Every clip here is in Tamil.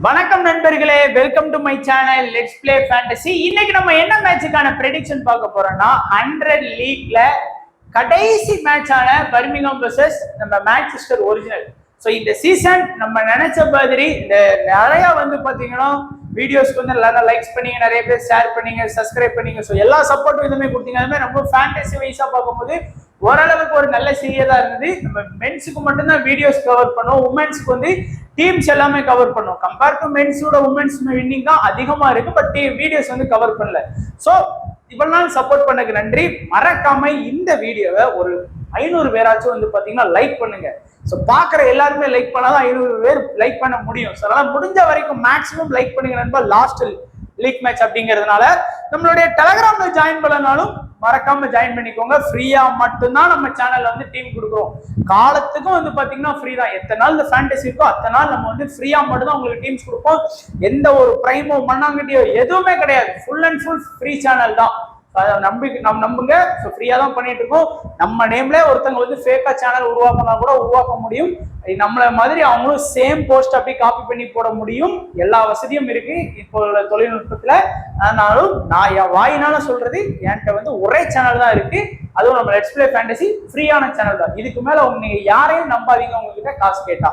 வணக்கம் நண்பர்களே, welcome to my channel let's play fantasy. இன்னைக்கு நம்ம என்ன மேட்சுக்கான ப்ரெடிக்ஷன் பார்க்க போறோம்னா 100 லீக்ல கடைசி மேட்சான பர்மிங்ஹாம் வெர்சஸ் நம்ம மான்செஸ்டர் ஒரிஜினல். ஸோ இந்த சீசன் நம்ம நினைச்ச மாதிரி இந்த நிறைய பாத்தீங்கன்னா வீடியோஸ்க்கு எல்லாரும் லைக்ஸ் பண்ணீங்க, நிறைய பேர் ஷேர் பண்ணீங்க, சப்ஸ்கிரைப் பண்ணீங்க. ஸோ எல்லா சப்போர்ட்டும் இதுமே கொடுத்தீங்க. அதுமாதிரி நம்ம ஃபேண்டசி வைஸா பார்க்கும்போது ஓரளவுக்கு ஒரு நல்ல சீரியஸா இருந்தது. நம்ம மென்ஸுக்கு மட்டும்தான் வீடியோஸ் கவர் பண்ணோம், உமன்ஸுக்கு டீம்ஸ் எல்லாமே கவர் பண்ணோம். கம்பேர் டு மென்ஸோட உமன்ஸ் வின்னிங் தான் அதிகமா இருக்கு, பட் வீடியோஸ் கவர் பண்ணல. ஸோ இவ்வளவு நாள் சப்போர்ட் பண்ணக்கு நன்றி. மறக்காம இந்த வீடியோவை ஒரு 500 பேராச்சும் பாத்தீங்கன்னா லைக் பண்ணுங்க. ஸோ பாக்குற எல்லாருமே லைக் பண்ணாதான் 500 பேர் லைக் பண்ண முடியும். ஸோ அதனால முடிஞ்ச வரைக்கும் மேக்ஸிமம் லைக் பண்ணுங்க நண்பா. லாஸ்ட் லீக் மேட்ச் அப்படிங்கிறதுனால நம்மளுடைய டெலகிராம்ல ஜாயின் பண்ணனாலும் மறக்காம ஜாயின் பண்ணிக்கோங்க. ஃப்ரீயா மட்டும்தான் நம்ம சேனல்ல டீம் கொடுக்குறோம். காலத்துக்கும் பாத்தீங்கன்னா ஃப்ரீ தான். எத்தனை நாள் இந்த ஃபேண்டசி இருக்கோ அத்தனை நாள் நம்ம ஃப்ரீயா மட்டும் தான் உங்களுக்கு டீம்ஸ் கொடுப்போம். எந்த ஒரு பிரைமோ மண்ணாங்கட்டியோ எதுவுமே கிடையாது. Full and full free channel தான். நம்புங்க. ஃப்ரீயா தான் பண்ணிட்டு இருக்கோம். நம்ம நேம்ல ஒருத்தவங்க ஃபேக்கா சேனல் உருவாக்கினா கூட உருவாக்க முடியும். நம்மள மாதிரி அவங்களும் சேம் போஸ்ட் அப்படி காப்பி பண்ணி போட முடியும். எல்லா வசதியும் இருக்கு இப்போ தொழில்நுட்பத்துல. ஆனாலும் நான் என் வாயினால சொல்றது, என்கிட்ட ஒரே சேனல் தான் இருக்கு. அதுவும் நம்ம லெட்ஸ் பிளே ஃபேண்டசி ஃப்ரீயான சேனல் தான். இதுக்கு மேல நீங்க யாரையும் நம்பாதீங்க. உங்ககிட்ட காசு கேட்டா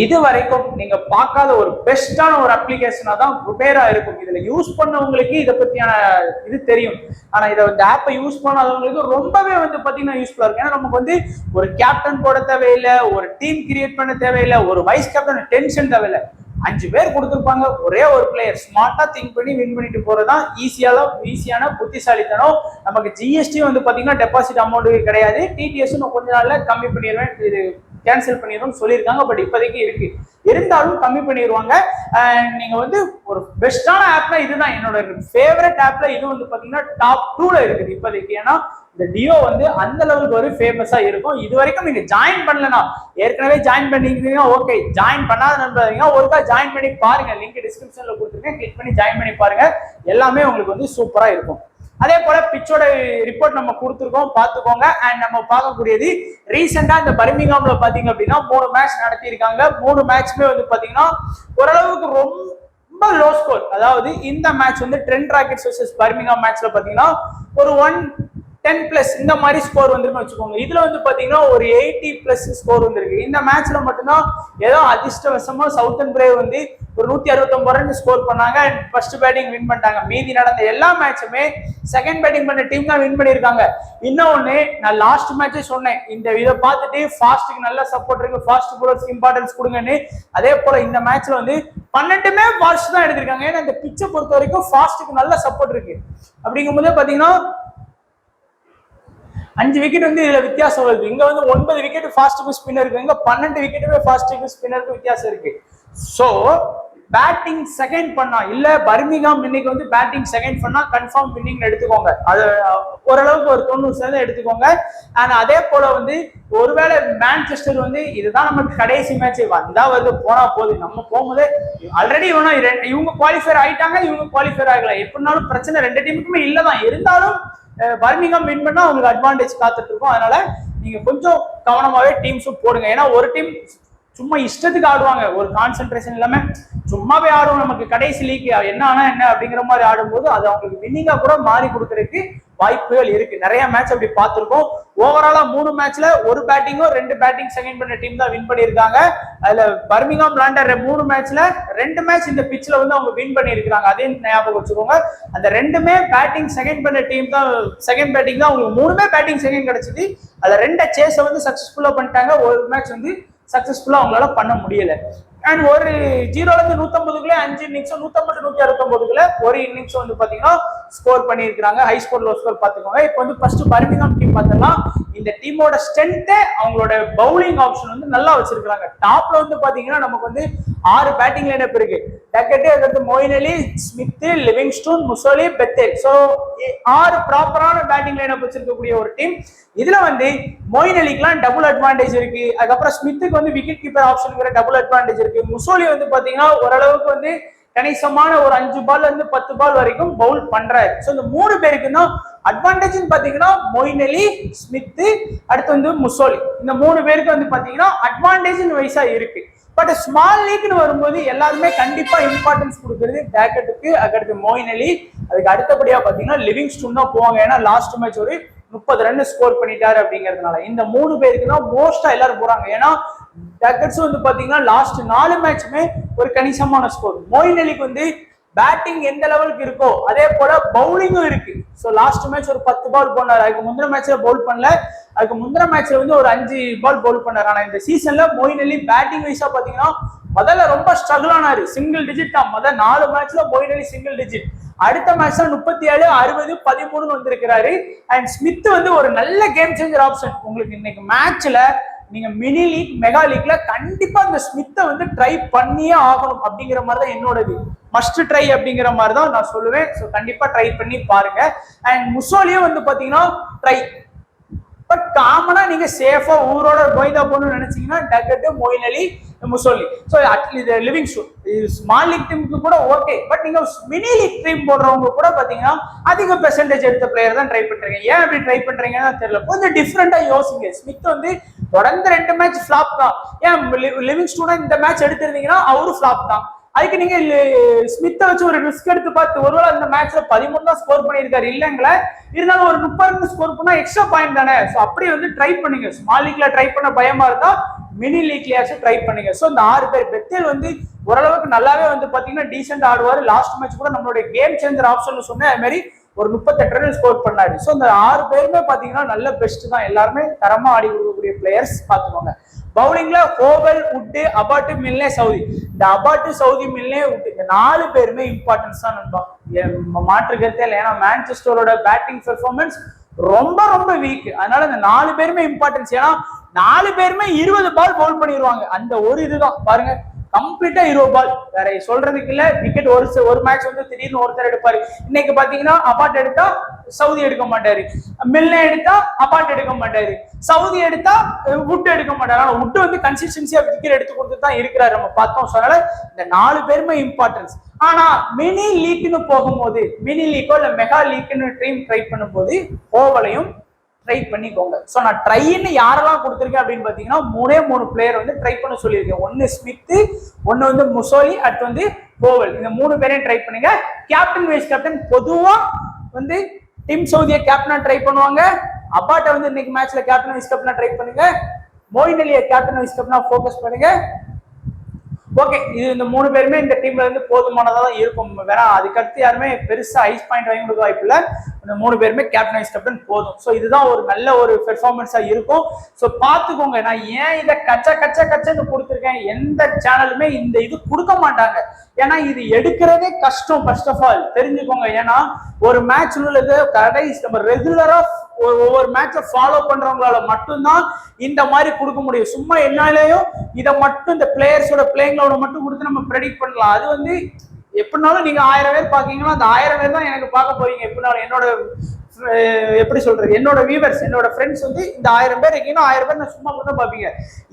இது வரைக்கும் நீங்க பார்க்காத ஒரு பெஸ்டான ஒரு அப்ளிகேஷனா தான் ருபேரா இருக்கும். இதுல யூஸ் பண்ணவங்களுக்கு இதை பத்தியான இது தெரியும். ஆனா இந்த ஆப்பை யூஸ் பண்ணாதவங்களுக்கு ரொம்பவே பாத்தீங்கன்னா யூஸ்ஃபுல்லா இருக்கு. ஏன்னா நமக்கு ஒரு கேப்டன் போட தேவையில்லை, ஒரு டீம் கிரியேட் பண்ண தேவையில்லை, ஒரு வைஸ் கேப்டன் டென்ஷன் தேவையில்லை. 5 பேர் கொடுத்துருப்பாங்க, ஒரே ஒரு பிளேயர் ஸ்மார்ட்டா திங்க் பண்ணி வின் பண்ணிட்டு போறதுதான் ஈஸியான புத்திசாலித்தனம். நமக்கு ஜிஎஸ்டி பாத்தீங்கன்னா டெபாசிட் அமௌண்ட் கிடையாது. டிடிஎஸ் கொஞ்ச நாள்ல கம்மி பண்ணிடுவேன், இது கேன்சல் பண்ணிடுவோம்னு சொல்லியிருக்காங்க. பட் இப்போதைக்கு இருக்கு, இருந்தாலும் கம்மி பண்ணிடுவாங்க. நீங்க ஒரு பெஸ்டான ஆப்ல இதுதான் என்னோட ஃபேவரட் ஆப்ல. இது பாத்தீங்கன்னா டாப் 2ல இருக்குது இப்போதைக்கு. ஏன்னா இந்த டியோ அந்த லெவலுக்கு ஒரு ஃபேமஸா இருக்கும். இது வரைக்கும் நீங்க ஜாயின் பண்ணலனா, ஏற்கனவே ஜாயின் பண்ணிக்கிறீங்க ஓகே, ஜாயின் பண்ணாத நண்பர்களா ஒருக்கா ஜாயின் பண்ணி பாருங்க. லிங்க் டிஸ்கிரிப்ஷன்ல கொடுத்துருக்கேன், கிளிக் பண்ணி ஜாயின் பண்ணி பாருங்க. எல்லாமே உங்களுக்கு சூப்பரா இருக்கும். அதே போல பிச்சோட ரிப்போர்ட் நம்ம கொடுத்துருக்கோம், பார்த்துக்கோங்க. அண்ட் நம்ம பார்க்கக்கூடியது ரீசெண்டா இந்த பர்மிங்ஹாம்ல பாத்தீங்க அப்படின்னா 3 மேட்ச் நடத்தி இருக்காங்க. 3 மேட்ச்மே பாத்தீங்கன்னா ஓரளவுக்கு ரொம்ப லோ ஸ்கோர். அதாவது இந்த match trend rockets versus Birmingham மேட்ச்ல பாத்தீங்கன்னா ஒரு 110+ இந்த மாதிரி ஸ்கோர் வந்துருன்னு வச்சுக்கோங்க. இதுல பாத்தீங்கன்னா ஒரு 80+ ஸ்கோர் வந்திருக்கு. இந்த மேட்ச்ல மட்டும்தான் ஏதோ அதிர்ஷ்டவசமா சவுத்தன் பிரேவ் ஒரு 169 ரன் ஸ்கோர் பண்ணாங்க. ஃபர்ஸ்ட் பேட்டிங் வின் பண்ணிட்டாங்க. மீதி நடந்த எல்லா மேட்சுமே செகண்ட் பேட்டிங் பண்ண டீம் தான் வின் பண்ணிருக்காங்க. இன்னொன்னு, நான் லாஸ்ட் மேட்சே சொன்னேன், இந்த இதை பார்த்துட்டு ஃபாஸ்ட்டுக்கு நல்ல சப்போர்ட் இருக்கு, ஃபாஸ்ட் போலர்ஸ்க்கு இம்பார்ட்டன்ஸ் கொடுங்கன்னு. அதே போல இந்த மேட்ச்ல 12மே ஃபாஸ்ட் தான் எடுத்திருக்காங்க. ஏன்னா இந்த பிச்சை பொறுத்த வரைக்கும் ஃபாஸ்ட்டுக்கு நல்ல சப்போர்ட் இருக்கு. அப்படிங்கும்போது பாத்தீங்கன்னா 5 விக்கெட் இதுல வித்தியாசம் வருது. இங்க 9 விக்கெட் ஃபாஸ்ட்டுக்கு ஸ்பின்னருக்கு, இங்க 12 விக்கெட்டுமே ஃபாஸ்ட்டுக்கு ஸ்பின்னருக்கு வித்தியாசம் இருக்கு. சோ பேட்டிங் செகண்ட் பண்ணா இல்ல பர்மிங்ஹாம் இன்னைக்கு பேட்டிங் செகண்ட் பண்ணா கன்ஃபார்ம் வின்னிங் எடுத்துக்கோங்க. அது ஓரளவுக்கு ஒரு 90% எடுத்துக்கோங்க. அண்ட் அதே போல ஒருவேளை மான்செஸ்டர் இதுதான் நமக்கு கடைசி மேட்ச், வந்தா போனா போகுது, நம்ம போகும்போது ஆல்ரெடி இவங்க குவாலிஃபை ஆயிட்டாங்க, இவங்க குவாலிஃபை ஆகல, எப்படினாலும் பிரச்சனை 2 டீமுக்குமே இல்லதான். இருந்தாலும் பர்மிங்ஹாம் வின் பண்ணா அவங்களுக்கு அட்வான்டேஜ் காத்துட்டு இருக்கும். அதனால நீங்க கொஞ்சம் கவனமாவே டீம்ஸும் போடுங்க. ஏன்னா ஒரு டீம் சும்மா இஷ்டத்துக்கு ஆடுவாங்க, ஒரு கான்சென்ட்ரேஷன் இல்லாம சும்மாவே ஆடுவோம். நமக்கு கடைசி லீக் என்ன ஆனா என்ன அப்படிங்கிற மாதிரி ஆடும்போது அது அவங்களுக்கு வின்னிங்கா கூட மாறி கொடுக்கறதுக்கு வாய்ப்புகள் இருக்கு. நிறைய மேட்ச் அப்படி பார்த்திருக்கோம். ஓவராலா 3 மேட்ச்ல ஒரு பேட்டிங்கோ 2 பேட்டிங் செகண்ட் பண்ண டீம் தான் வின் பண்ணியிருக்காங்க. அதுல பர்மிங்ஹாம் விளையாண்ட 3 மேட்ச்ல 2 மேட்ச் இந்த பிட்ச்ல அவங்க வின் பண்ணியிருக்காங்க. அதே ஞாபகம் வச்சுக்கோங்க. அந்த 2மே பேட்டிங் செகண்ட் பண்ண டீம் தான், செகண்ட் பேட்டிங் தான் அவங்களுக்கு 3மே பேட்டிங் செகண்ட் கிடைச்சது. அதுல 2 சேஸை சக்சஸ்ஃபுல்லா பண்ணிட்டாங்க. ஒரு மேட்ச் சக்சஸ்ஃபுல்லா அவங்களால பண்ண முடியல. அண்ட் ஒரு 0ல இருந்து 150க்குள்ள 5 இன்னிங்ஸ் 150 169க்குள்ள ஒரு இன்னிங்ஸ் பாத்தீங்கன்னா ஸ்கோர் பண்ணியிருக்காங்க. ஹை ஸ்கோர் லோ ஸ்கோர் பாத்துக்கோங்க. இப்போ ஃபர்ஸ்ட் பர்மிங்ஹாம் டீம் பார்த்தலாம். இந்த டீமோட ஸ்ட்ரென்த்தே அவங்களோட பவுலிங் ஆப்ஷன் நல்லா வச்சிருக்காங்க. டாப்ல பாத்தீங்கன்னா நமக்கு 6 பேட்டிங் லைனப் இருக்கு. டக்கெட், அதுக்கு Moeen Ali, Smith, Livingstone, Mousley, Bethell. So 6 ப்ராப்பரான பேட்டிங் லைனப் வச்சிருக்கக்கூடிய ஒரு டீம். இதுல மொயின் அலிக்குலாம் டபுள் அட்வான்டேஜ் இருக்கு. அதுக்கப்புறம் ஸ்மித்துக்கு விக்கெட் கீப்பர் ஆப்ஷனுக்கு டபுள் அட்வான்டேஜ் இருக்கு. முசோலி பாத்தீங்கன்னா ஓரளவுக்கு கணிசமான ஒரு 5 பால்ல இருந்து 10 பால் வரைக்கும் பவுல் பண்றாரு. சோ இந்த 3 பேருக்கு தான் அட்வான்டேஜ் பாத்தீங்கன்னா மொயின் அலி, ஸ்மித், அடுத்து முசோலி. இந்த 3 பேருக்கு பாத்தீங்கன்னா அட்வான்டேஜ் வைஸா இருக்கு. பட் ஸ்மால் லீக்னு வரும்போது எல்லாருமே கண்டிப்பா இம்பார்ட்டன்ஸ் கொடுக்குறது டேக்கெட்டுக்கு, அதுக்கடுத்து மொயின் அலி, அதுக்கு அடுத்தபடியா பாத்தீங்கன்னா லிவிங்ஸ்டோன் தான் போவாங்க. ஏன்னா லாஸ்ட் மேட்ச் ஒரு 30 ரன் ஸ்கோர் பண்ணிட்டாரு அப்படிங்கிறதுனால இந்த 3 பேருக்கு தான் மோஸ்டா எல்லாரும் போறாங்க. ஏன்னா டேக்கெட்ஸ் வந்து பாத்தீங்கன்னா லாஸ்ட் 4 மேட்சுமே ஒரு கணிசமான ஸ்கோர். மொயின் அலிக்கு வந்து பேட்டிங் எந்த லெவலுக்கு இருக்கோ அதே போல பவுலிங்கும் இருக்கு. ஸோ லாஸ்ட் மேட்ச் ஒரு 10 பால் போனாரு, அதுக்கு முந்தின மேட்ச்ல பவுல் பண்ணல, அதுக்கு முந்தின மேட்ச்ல வந்து ஒரு 5 பால் பவுல் பண்ணாரு. ஆனா இந்த சீசன்ல மொயின் அலி பேட்டிங் வைஸா பாத்தீங்கன்னா முதல்ல ரொம்ப ஸ்ட்ரகிள் ஆனாரு, சிங்கிள் டிஜிட் தான். முதல் 4 மேட்ச்ல மொயின் அலி சிங்கிள் டிஜிட், அடுத்த மேட்ச் 37, 60, 13 வந்திருக்கிறாரு. அண்ட் ஸ்மித் வந்து ஒரு நல்ல கேம் சேஞ்சர் ஆப்ஷன். உங்களுக்கு இன்னைக்கு மேட்ச்ல நீங்க மினி லீக், மெகா லீக்ல கண்டிப்பா இந்த ஸ்மித்தை வந்து ட்ரை பண்ணியே ஆகணும் அப்படிங்கிற மாதிரி தான் என்னோடது. மஸ்ட் ட்ரை அப்படிங்கிற மாதிரி தான் நான் சொல்லுவேன். ஸோ கண்டிப்பா ட்ரை பண்ணி பாருங்க. அண்ட் முசோலியும் வந்து பாத்தீங்கன்னா ட்ரை. பட் காமனா நீங்க சேஃபா ஊரோட கோயிந்தா போகணும்னு நினைச்சீங்கன்னா Duckett, Moeen Ali, Mousley. So at least Livingstone small league டீமுக்கு கூட ஓகே. பட் நீங்க மினி லீக் டீம் போடுறவங்க கூட பாத்தீங்கன்னா அதிக பெர்சன்டேஜ் எடுத்த பிளேயர் தான் ட்ரை பண்றீங்க. ஏன் அப்படி ட்ரை பண்றீங்கன்னு தெரியல. கொஞ்சம் டிஃப்ரெண்டா யோசிங்க. ஸ்மித் வந்து தொடர்ந்து 2 மேட்ச் ஃபிளாப் தான். ஏன் லிவிங்ஸ்டோன் இந்த மேட்ச் எடுத்திருந்தீங்கன்னா அவரும் ஃபிளாப் தான். அதுக்கு நீங்க ஸ்மித்தை வச்சு ஒரு ரிஸ்க் எடுத்து பார்த்து ஒருவேளை அந்த மேட்ச்ல 13 தான் ஸ்கோர் பண்ணியிருக்காரு இல்லைங்களா, இருந்தாலும் ஒரு 30 ஸ்கோர் பண்ணா எக்ஸ்ட்ரா பாயிண்ட் தானே. ஸோ அப்படி வந்து ட்ரை பண்ணுங்க. ஸ்மால் லீக்ல ட்ரை பண்ண பயமா இருந்தா மினி லீக்லயாச்சும் ட்ரை பண்ணுங்க. ஸோ இந்த 6 பேர் பெத்தேல் வந்து ஓரளவுக்கு நல்லாவே வந்து பாத்தீங்கன்னா டீசென்ட் ஆடுவாரு. லாஸ்ட் மேட்ச் கூட நம்மளுடைய கேம் சேஞ்சர் ஆப்ஷன் சொன்னேன், அது மாதிரி ஒரு 38 ரன் ஸ்கோர் பண்ணாரு. ஸோ இந்த 6 பேருமே பாத்தீங்கன்னா நல்ல பெஸ்ட் தான். எல்லாருமே தரமா ஆடி கொடுக்கக்கூடிய பிளேயர்ஸ் பாத்துக்கோங்க. பவுலிங்ல Howell, wood, about, Milne, Saudi. இந்த அபாட், சவுதி, மில்னே, உட் இந்த 4 பேருமே இம்பார்ட்டன்ஸ் தான் நண்பா, மாற்று கருத்தே இல்லை. ஏன்னா மான்செஸ்டரோட பேட்டிங் பெர்ஃபார்மன்ஸ் ரொம்ப ரொம்ப வீக். அதனால இந்த 4 பேருமே இம்பார்ட்டன்ஸ். ஏன்னா 4 பேருமே 20 பால் பவுல் பண்ணிடுவாங்க. அந்த ஒரு இதுதான் பாருங்க, கம்ப்ளீட்டா 20 பால். வேற சொல்றதுக்கு இல்ல. விக்கெட் ஒரு மேட்ச் வந்து திடீர்னு ஒருத்தர் எடுப்பாரு. இன்னைக்கு பாத்தீங்கன்னா அபாட் எடுத்தா சவுதி எடுக்க மாட்டாரு, மில்னே எடுத்தா அபாட் எடுக்க மாட்டாரு, சவுதி எடுத்தா உட் எடுக்க மாட்டாரு. ஆனா உட் வந்து கன்சிஸ்டன்சியா விக்கெட் எடுத்து கொடுத்து தான் இருக்கிறாரு, நம்ம பார்த்தோம். அதனால இந்த 4 பேருமே இம்பார்ட்டன்ஸ். ஆனா மினி லீக்னு போகும்போது, மினி லீக்கோ இல்ல மெகா லீக்னு ட்ரீம் ட்ரை பண்ணும்போது ஓவலையும் ட்ரை பண்ணிக்கோங்க. ஸோ நான் ட்ரைன்னு யாரெல்லாம் கொடுத்துருக்கேன் அப்படின்னு பார்த்தீங்கன்னா 3 பிளேயர் வந்து ட்ரை பண்ண சொல்லியிருக்கேன். ஒன்று ஸ்மித்து, ஒன்று வந்து முசோலி, அடுத்து வந்து கோவல். இந்த 3 பேரையும் ட்ரை பண்ணுங்க. கேப்டன் வைஸ் கேப்டன் பொதுவா வந்து டிம் சவுதியை கேப்டனா ட்ரை பண்ணுவாங்க. அபாட்டை வந்து இன்னைக்கு மேட்ச்ல கேப்டன் வைஸ் கேப்டனா ட்ரை பண்ணுங்க. மொயின் அலியை கேப்டன் வைஸ் கேப்டனா ஃபோக்கஸ் பண்ணுங்க. ஓகே, இது இந்த 3 பேருமே இந்த டீம்ல இருந்து போதுமானதா தான் இருக்கும். வேணா அதுக்கடுத்து யாருமே பெருசா ஐஸ் பாயிண்ட் வாங்கி கொடுக்க வாய்ப்பு இல்லை. இந்த 3 பேருமே கேப்டன் வைஸ் கேப்டன் போதும். ஸோ இதுதான் ஒரு நல்ல ஒரு பெர்ஃபார்மன்ஸா இருக்கும். ஸோ பாத்துக்கோங்க. நான் ஏன் இதை கச்சன்னு கொடுத்துருக்கேன், எந்த சேனலுமே இந்த இது கொடுக்க மாட்டாங்க. ஏன்னா இது எடுக்கிறதே கஷ்டம். ஃபர்ஸ்ட் ஆஃப் ஆல் தெரிஞ்சுக்கோங்க. ஏன்னா ஒரு மேட்ச் உள்ளது கடைசி நம்ம ரெகுலரா ஒவ்வொரு மேட்சை ஃபாலோ பண்றவங்களால மட்டும்தான் இந்த மாதிரி கொடுக்க முடியும். சும்மா என்னாலேயும் இதை மட்டும் இந்த பிளேயர்ஸோட பிளேயிங்களோட மட்டும் கொடுத்து நம்ம ப்ரெடிக்ட் பண்ணலாம். அது வந்து எப்படினாலும் நீங்க 1000 பேர் பாக்கீங்கன்னா அந்த 1000 பேர் தான் எனக்கு பார்க்க போறீங்க. எப்படினாலும் என்னோட எப்படி சொல்றது, என்னோட வியூவர்ஸ், என்னோட ஃப்ரெண்ட்ஸ் வந்து இந்த 1000 பேர் இருக்கீங்கன்னா 1000 பேர் நான் சும்மா மட்டும் பார்ப்பீங்க.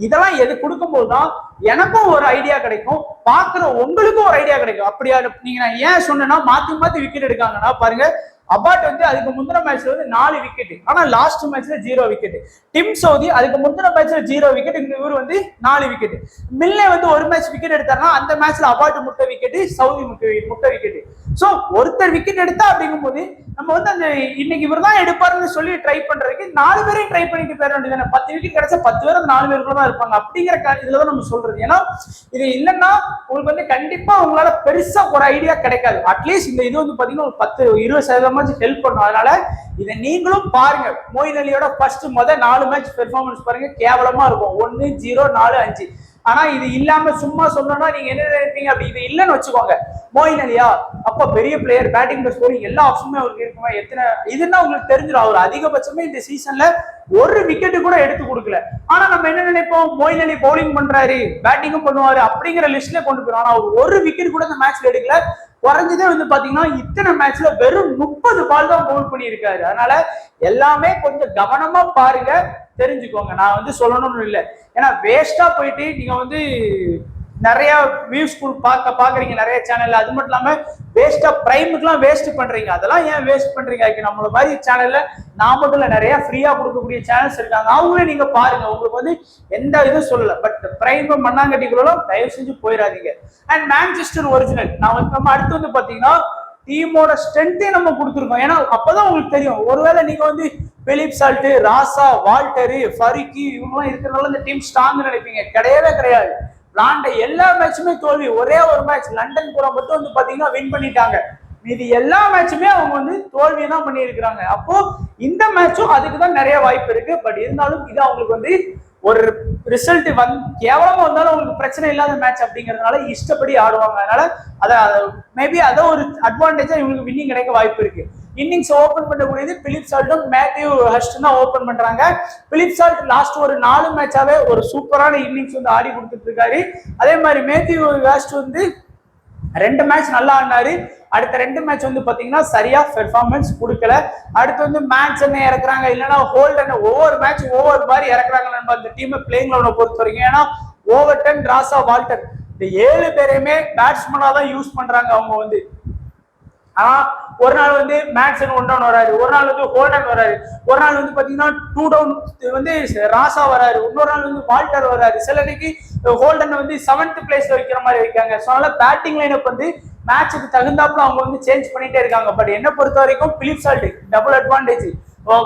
இதெல்லாம் எது கொடுக்கும்போது தான் எனக்கும் ஒரு ஐடியா கிடைக்கும், பாக்குற உங்களுக்கும் ஒரு ஐடியா கிடைக்கும். அப்படியா நீங்க நான் ஏன் சொன்னேன்னா மாத்தி விக்கெட் எடுக்காங்கன்னா பாருங்க, அபாட் வந்து அதுக்கு முந்தின மேட்ச்ல வந்து 4 விக்கெட், ஆனா லாஸ்ட் மேட்ச்ல 0 விக்கெட். டிம் சவுதி அதுக்கு முந்தின மேட்ச்ல 0 விக்கெட், இவர் வந்து 4 விக்கெட். மில்லே வந்து ஒரு மேட்ச் விக்கெட் எடுத்தாருன்னா அந்த மேட்ச்ல அபாட் முட்டை விக்கெட், சவுதி முட்டை விக்கெட். சோ ஒருத்தர் விக்கெட் எடுத்தா அப்படிங்கும் போது நம்ம வந்து அந்த இன்னைக்கு இவர் தான் எடுப்பாருன்னு சொல்லி ட்ரை பண்றதுக்கு 4 பேரையும் ட்ரை பண்ணிட்டு போயிட வேண்டியது. 10 விக்கெட் கிடைச்சா 10 பேர் அந்த 4 பேருக்குள்ள தான் இருப்பாங்க. அப்படிங்கிற இதுலதான் நம்ம சொல்றது. ஏன்னா இது இல்லைன்னா உங்களுக்கு வந்து கண்டிப்பா உங்களால பெருசா ஒரு ஐடியா கிடைக்காது. அட்லீஸ்ட் இந்த இது வந்து பாத்தீங்கன்னா ஒரு 10-20% ஹெல்ப் பண்ணும். அதனால இதை நீங்களும் பாருங்க. மொயின் அலியோட ஃபர்ஸ்ட் 4 மேட்ச் பெர்ஃபார்மன்ஸ் பாருங்க, கேவலமா இருக்கும். 1-0, 4-5. ஆனா இது இல்லாம சும்மா சொன்னோம்னா நீங்க என்ன நினைப்பீங்க, அப்படி இது இல்லைன்னு வச்சுக்கோங்க. மொயின் அலியா அப்ப பெரிய பிளேயர், பேட்டிங் ஸ்கோரிங் எல்லா ஆப்ஷனுமே அவருக்கு இருக்குமா, எத்தனை இதுன்னா உங்களுக்கு தெரிஞ்சிடும். அவர் அதிகபட்சமே இந்த சீசன்ல ஒரு விக்கெட் கூட எடுத்து கொடுக்கல. ஆனா நம்ம என்ன நினைப்போம், மொயின் அலி பவுலிங் பண்றாரு, பேட்டிங்கும் பண்ணுவாரு அப்படிங்கிற லிஸ்ட்ல கொண்டு போயிடும். ஆனா அவர் ஒரு விக்கெட் கூட இந்த மேட்ச்ல எடுக்கல. குறைஞ்சதே வந்து பாத்தீங்கன்னா இத்தனை மேட்ச்ல வெறும் 30 பால் தான் பவுல் பண்ணியிருக்காரு. அதனால எல்லாமே கொஞ்சம் கவனமா பாருங்க, தெரிஞ்சுக்கோங்க. நான் வந்து சொல்லணும்னு இல்லை, ஏன்னா வேஸ்டா போயிட்டு நீங்க வந்து நிறைய வியூஸ் பாக்குறீங்க நிறைய சேனல்ல. அது மட்டும் இல்லாம வேஸ்டா பிரைமுக்குலாம் வேஸ்ட் பண்றீங்க. அதெல்லாம் ஏன் வேஸ்ட் பண்றீங்க? நம்மள மாதிரி சேனல்ல நான் மட்டும் இல்ல, நிறைய ஃப்ரீயா கொடுக்கக்கூடிய சேனல்ஸ் இருக்காங்க, அவங்களே நீங்க பாருங்க. உங்களுக்கு வந்து எந்த இதுவும் சொல்லல. பட் பிரைம் மண்ணாங்கட்டிக்குள்ள தயவு செஞ்சு போயிடாதீங்க. அண்ட் மான்செஸ்டர் ஒரிஜினல் நம்ம அடுத்து வந்து பாத்தீங்கன்னா டீமோட ஸ்ட்ரென்த்தே நம்ம கொடுத்துருக்கோம். ஏன்னா அப்பதான் உங்களுக்கு தெரியும். ஒருவேளை நீங்க வந்து பிலிப் சால்ட், ராசா, வால்டரு, ஃபரிக்கி இவங்கெல்லாம் இருக்கிறதுனால இந்த டீம் ஸ்ட்ராங் நினைப்பீங்க. கிடையவே கிடையாது. விளாண்ட எல்லா மேட்சுமே தோல்வி. ஒரே ஒரு மேட்ச் லண்டன் கூட மட்டும் வந்து பாத்தீங்கன்னா வின் பண்ணிட்டாங்க. மீதி எல்லா மேட்சுமே அவங்க வந்து தோல்வியை தான் பண்ணி இருக்கிறாங்க. அப்போ இந்த மேட்சும் அதுக்கு தான் நிறைய வாய்ப்பு இருக்கு. பட் இருந்தாலும் இது அவங்களுக்கு வந்து ஒரு ரிசல்ட் கேவலமா வந்தாலும் உங்களுக்கு பிரச்சனை இல்லாத மேட்ச் அப்படிங்கிறதுனால இஷ்டப்படி ஆடுவாங்க. அதனால மேபி அதை ஒரு அட்வான்டேஜா இவங்களுக்கு வின்னிங் கிடைக்க வாய்ப்பு இருக்கு. இன்னிங்ஸ் ஓபன் பண்ணக்கூடியது பிலிப் சால்ட்டும் மேத்யூ ஹஸ்டும் தான் ஓபன் பண்றாங்க. பிலிப் சால்ட் லாஸ்ட் ஒரு 4 மேட்சாவே ஒரு சூப்பரான இன்னிங்ஸ் வந்து ஆடி கொடுத்துட்டு இருக்காரு. அதே மாதிரி மேத்யூ ஹஸ்ட் வந்து 2 மேட்ச் நல்லா ஆடினாரு. அடுத்த 2 மேட்ச் வந்து பாத்தீங்கன்னா சரியா பெர்ஃபார்மன்ஸ் கொடுக்கல. அடுத்து வந்து மேட்ச் என்ன இறக்குறாங்க, இல்லைன்னா ஹோல்டன் ஒவ்வொரு மேட்ச் ஒவ்வொரு மாதிரி இறக்குறாங்க நம்ம அந்த டீம் பிளேயிங் லெவலை பொறுத்த வரைக்கும். ஏன்னா ஓவர்டன், ராசா, வால்டர் இந்த 7 பேரையுமே பேட்ஸ்மேனா தான் யூஸ் பண்றாங்க அவங்க வந்து. ஆனா ஒரு நாள் வந்து மேட்சன் 1 டவுன் வராரு, ஒரு நாள் வந்து ஹோல்டன் வராரு, ஒரு நாள் வந்து பாத்தீங்கன்னா 2 டவுன் வந்து ராசா வராரு, இன்னொரு நாள் வந்து வால்டர் வராரு, சில இன்னைக்கு ஹோல்டன் வந்து 7th பிளேஸ்ல வைக்கிற மாதிரி வைக்காங்க. ஸோ அதனால பேட்டிங் லைனப் வந்து மேட்சுக்கு தகுந்தாப்புல அவங்க வந்து சேஞ்ச் பண்ணிட்டே இருக்காங்க. பட் என்ன பொறுத்த வரைக்கும் Philip Salt double advantage,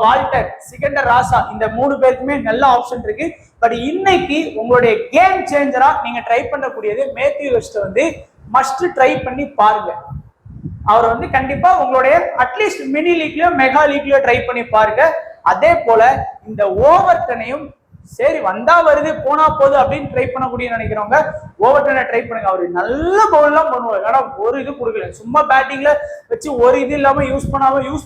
Walter, Sikandar, Raza இந்த 3 பேருக்குமே நல்ல ஆப்ஷன் இருக்கு. பட் இன்னைக்கு உங்களுடைய கேம் சேஞ்சரா நீங்க ட்ரை பண்ணக்கூடியது மேத்யூ ஹஸ்ட் வந்து மஸ்ட் ட்ரை பண்ணி பாருங்க. அவர் வந்து கண்டிப்பா உங்களுடைய அட்லீஸ்ட் மினி லீக்லயோ மெகா லீக்லயோ ட்ரை பண்ணி பாருங்க. அதே போல இந்த ஓவர்டனையும் சரி வந்தா வருது போனா போகுது அப்படின்னு ட்ரை பண்ணக்கூடிய நினைக்கிறவங்க ஓவர்டனை ட்ரை பண்ணுங்க. அவரு நல்ல பவுல்லாம் பண்ணுவார். ஆனா ஒரு இது கொடுக்கல, சும்மா பேட்டிங்ல வச்சு ஒரு இது இல்லாம யூஸ்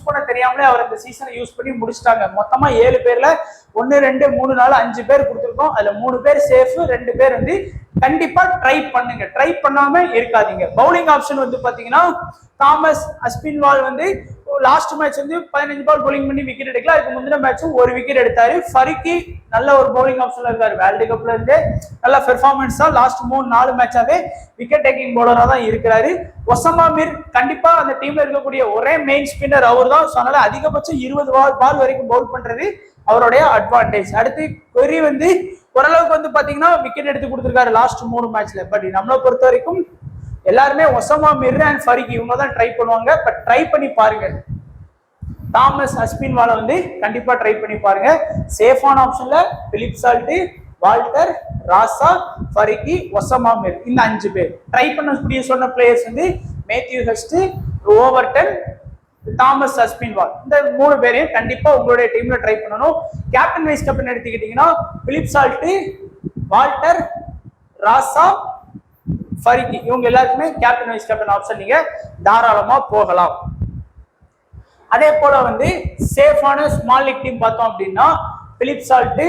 பண்ண தெரியாமலே அவர் இந்த சீசனை யூஸ் பண்ணி முடிச்சிட்டாங்க. மொத்தமா 7 பேர்ல 1 2 3 4 5 பேர் கொடுத்துருக்கோம். அதுல 3 பேர் சேஃப், 2 பேர் வந்து கண்டிப்பா ட்ரை பண்ணுங்க. ட்ரை பண்ணாம இருக்காதீங்க. பவுலிங் ஆப்ஷன் வந்து பாத்தீங்கன்னா தாமஸ் அஸ்பின்வால் வந்து லாஸ்ட் மேட்ச் வந்து 15 பால் பவுலிங் பண்ணி விக்கெட் எடுக்கல. அதுக்கு முந்தின மேட்சும் 1 விக்கெட் எடுத்தாரு. ஃபரிக்கி நல்ல ஒரு பவுலிங் ஆப்ஷன்ல இருக்காரு. வேர்ல்டு கப்ல இருந்து நல்ல பெர்ஃபார்மன்ஸ் தான். லாஸ்ட் 3-4 மேட்சாவே விக்கெட் டேக்கிங் பவுலரா தான் இருக்கிறாரு. ஒசாமா மீர் கண்டிப்பா அந்த டீம்ல இருக்கக்கூடிய ஒரே மெயின் ஸ்பின்னர் அவர் தான். அதனால அதிகபட்சம் 20 பால் வரைக்கும் பவுல் பண்றது அவருடைய அட்வான்டேஜ். அடுத்து கொரி வந்து ஓரளவுக்கு வந்து பாத்தீங்கன்னா விக்கெட் எடுத்து கொடுத்திருக்காரு லாஸ்ட் 3 மேட்ச்ல. பட் நம்மளை பொறுத்த வரைக்கும் எல்லாருமே ஒசாமா மீர் அண்ட் ஃபரிக்கி இவங்க தான் ட்ரை பண்ணுவாங்க. பட் ட்ரை பண்ணி பாருங்க. தாமஸ் அஸ்பின்வாலை வந்து கண்டிப்பா ட்ரை பண்ணி பாருங்க. சேஃபான ஆப்ஷன்ல பிலிப் சால்ட், வால்டர், ராசா, ஃபரிக்கி, ஒசாமா மீர் இந்த 5 பேர் ட்ரை பண்ணக்கூடிய சொன்ன பிளேயர்ஸ் வந்து மேத்யூ ஹஸ்ட், ஓவர்டன், தாமஸ் அஸ்பின்வால் இந்த 3 பேரையும் கண்டிப்பா உங்களுடைய டீம்ல ட்ரை பண்ணணும். கேப்டன் வைஸ் கேப்டன் எடுத்துக்கிட்டீங்கன்னா பிலிப் சால்ட், வால்டர், ராசா, ஃபரிக்கி இவங்க எல்லாருக்குமே கேப்டன் வைஸ் கேப்டன் ஆப்ஷன் நீங்க தாராளமா போகலாம். அதே போல வந்து சேஃபான ஸ்மால் லீக் டீம் பார்த்தோம் அப்படின்னா பிலிப் சால்ட்,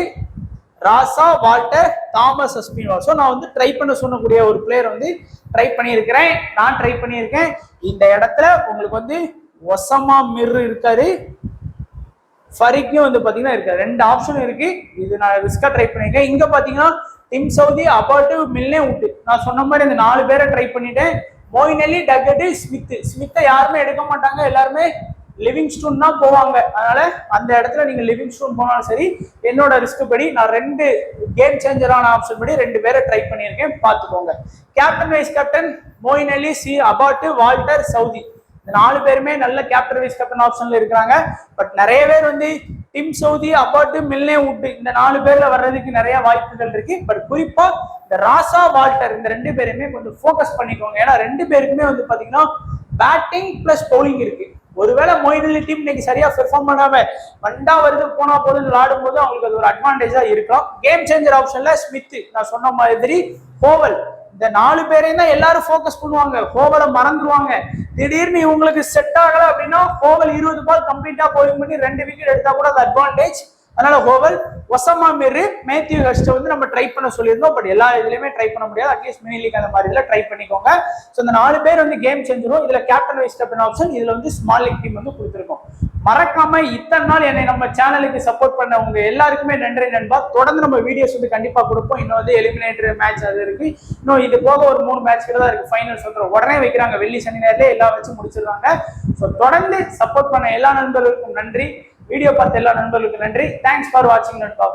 ராசா, வால்டர், தாமஸ் அஸ்பின்வால். ஸோ நான் வந்து ட்ரை பண்ண சொன்னக்கூடிய ஒரு பிளேயர் வந்து ட்ரை பண்ணியிருக்கிறேன். நான் ட்ரை பண்ணியிருக்கேன். இந்த இடத்துல உங்களுக்கு வந்து ஒசாமா மிர் இருக்காரு, ஃபரிக்கும் வந்து பாத்தீங்கன்னா இருக்காரு. 2 ஆப்ஷன் இருக்கு. இது நான் ரிஸ்கா ட்ரை பண்ணிருக்கேன். இங்க பாத்தீங்கன்னா டிம் சவுதி, அபாட்டு, மில்னே உட்டு. நான் சொன்ன மாதிரி இந்த 4 பேரை ட்ரை பண்ணிட்டேன். மோயின் அலி, டக்கெட், ஸ்மித்தை யாருமே எடுக்க மாட்டாங்க. எல்லாருமே லிவிங்ஸ்டோன் தான் போவாங்க. அதனால அந்த இடத்துல நீங்க லிவிங்ஸ்டோன் போனாலும் சரி, என்னோட ரிஸ்க் படி நான் 2 கேம் சேஞ்சரான ஆப்ஷன் படி 2 பேரை ட்ரை பண்ணியிருக்கேன். பார்த்துக்கோங்க. கேப்டன் வைஸ் கேப்டன் மோயின் அலி, அபாட்டு, வால்டர், சவுதி இந்த 4 பேருமே நல்ல கேப்டன் வைஸ் கேப்டன் ஆப்ஷன்ல இருக்கிறாங்க. பட் நிறைய பேர் வந்து டிம் சவுதி, அபாட்டு, மில்னே உட்டு இந்த 4 பேர்ல வர்றதுக்கு நிறைய வாய்ப்புகள் இருக்கு. பட் குறிப்பா இந்த ராசா, வால்டர் இந்த 2 பேருமே கொஞ்சம் ஃபோக்கஸ் பண்ணிக்கோங்க. ஏன்னா 2 பேருக்குமே வந்து பாத்தீங்கன்னா பேட்டிங் பிளஸ் பவுலிங் இருக்கு. ஒருவேளை மொயின் அலி டீம் இன்னைக்கு சரியா பெர்ஃபார்ம் பண்ணாம வண்டா வருது போனா போது விளையாடும் போது அவங்களுக்கு அது ஒரு அட்வான்டேஜா இருக்கும். கேம் சேஞ்சர் ஆப்ஷன்ல ஸ்மித், நான் சொன்ன மாதிரி ஹோவல் இந்த 4 பேரையும் தான் எல்லாரும் ஃபோக்கஸ் பண்ணுவாங்க. ஹோவலை மறந்துடுவாங்க. திடீர்னு இவங்களுக்கு செட் ஆகல அப்படின்னா ஹோவல் 20 பால் கம்ப்ளீட்டா பவுலிங் பண்ணி 2 விக்கெட் எடுத்தா கூட அது அட்வான்டேஜ். அதனால ஹோவல், ஒசாமா மீர், மேத்யூ ஹஸ்ட் வந்து நம்ம ட்ரை பண்ண சொல்லியிருந்தோம். பட் எல்லா இதுலயுமே ட்ரை பண்ண முடியாது. அட்லீஸ்ட் மினி லீக் அந்த மாதிரி இதுல ட்ரை பண்ணிக்கோங்க. ஸோ இந்த 4 பேர் வந்து கேம் சேஞ்சரும். இதுல கேப்டன் வைஸ் கேப்டன் ஆப்ஷன், இதுல வந்து ஸ்மால் லீக் டீம் வந்து கொடுத்துருக்கோம். மறக்காம இத்தனை நாள் என்னை நம்ம சேனலுக்கு சப்போர்ட் பண்ண உங்க எல்லாருக்குமே நன்றி நண்பா. தொடர்ந்து நம்ம வீடியோஸ் வந்து கண்டிப்பா கொடுப்போம். இன்னும் வந்து எலிமினேட்டர் மேட்ச் அது இருக்கு. இன்னும் இது போக ஒரு 3 மேட்ச் கிட்ட தான் இருக்கு. ஃபைனல் சொல்றோம் உடனே வைக்கிறாங்க, வெள்ளி சனி நேரத்துல எல்லா மேட்சும் முடிச்சிருக்காங்க. ஸோ தொடர்ந்து சப்போர்ட் பண்ண எல்லா நண்பர்களுக்கும் நன்றி. வீடியோ பார்த்த எல்லா நண்பர்களுக்கும் நன்றி. தேங்க்ஸ் ஃபார் வாட்சிங் நண்பா.